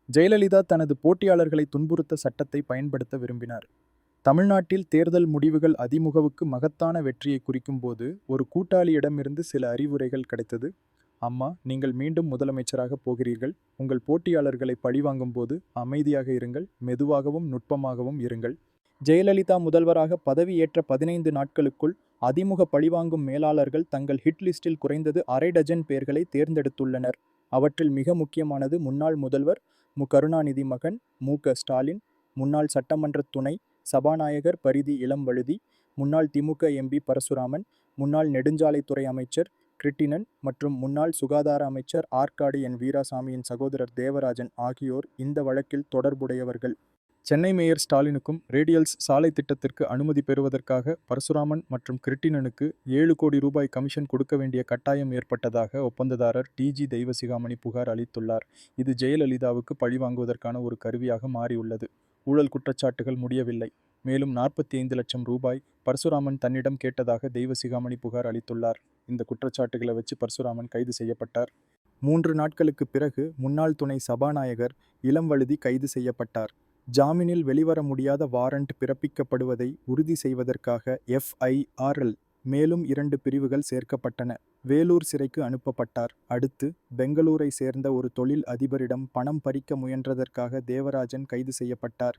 ஜெயலலிதா தனது போட்டியாளர்களை துன்புறுத்த சட்டத்தை பயன்படுத்த விரும்பினார். தமிழ்நாட்டில் தேர்தல் முடிவுகள் அதிமுகவுக்கு மகத்தான வெற்றியை குறிக்கும் போது ஒரு கூட்டாளியிடமிருந்து சில அறிவுரைகள் கிடைத்தது. அம்மா, நீங்கள் மீண்டும் முதலமைச்சராக போகிறீர்கள். உங்கள் போட்டியாளர்களை பழிவாங்கும் போது அமைதியாக இருங்கள், மெதுவாகவும் நுட்பமாகவும் இருங்கள். ஜெயலலிதா முதல்வராக பதவியேற்ற 15 நாட்களுக்குள் அதிமுக பழிவாங்கும் மேலாளர்கள் தங்கள் ஹிட் லிஸ்டில் குறைந்தது அரை டஜன் பேர்களை தேர்ந்தெடுத்துள்ளனர். அவற்றில் மிக முக்கியமானது முன்னாள் முதல்வர் கருணாநிதி மகன் ஸ்டாலின், முன்னாள் சட்டமன்ற துணை சபாநாயகர் பரிதி இளம்வழுதி, முன்னாள் திமுக எம்பி பரசுராமன், முன்னாள் நெடுஞ்சாலைத்துறை அமைச்சர் கிருட்டிணன் மற்றும் முன்னாள் சுகாதார அமைச்சர் ஆற்காடு என் வீராசாமியின் சகோதரர் தேவராஜன் ஆகியோர் இந்த வழக்கில் தொடர்புடையவர்கள். சென்னை மேயர் ஸ்டாலினுக்கும் ரேடியல்ஸ் சாலை திட்டத்திற்கு அனுமதி பெறுவதற்காக பரசுராமன் மற்றும் கிருட்டிணனுக்கு 7 கோடி ரூபாய் கமிஷன் கொடுக்க வேண்டிய கட்டாயம் ஏற்பட்டதாக ஒப்பந்ததாரர் டி.ஜி. தெய்வசிகாமணி புகார் அளித்துள்ளார். இது ஜெயலலிதாவுக்கு பழிவாங்குவதற்கான ஒரு கருவியாக மாறியுள்ளது. ஊழல் குற்றச்சாட்டுகள் முடியவில்லை. மேலும் 45 லட்சம் ரூபாய் பரசுராமன் தன்னிடம் கேட்டதாக தெய்வசிகாமணி புகார் அளித்துள்ளார். இந்த குற்றச்சாட்டுகளை வச்சு பரசுராமன் கைது செய்யப்பட்டார். 3 நாட்களுக்கு பிறகு முன்னாள் துணை சபாநாயகர் இளம்வழுதி கைது செய்யப்பட்டார். ஜாமீனில் வெளிவர முடியாத வாரண்ட் பிறப்பிக்கப்படுவதை உறுதி செய்வதற்காக FIRல் மேலும் 2 பிரிவுகள் சேர்க்கப்பட்டன. வேலூர் சிறைக்கு அனுப்பப்பட்டார். அடுத்து பெங்களூரை சேர்ந்த ஒரு தொழில் அதிபரிடம் பணம் பறிக்க முயன்றதற்காக தேவராஜன் கைது செய்யப்பட்டார்.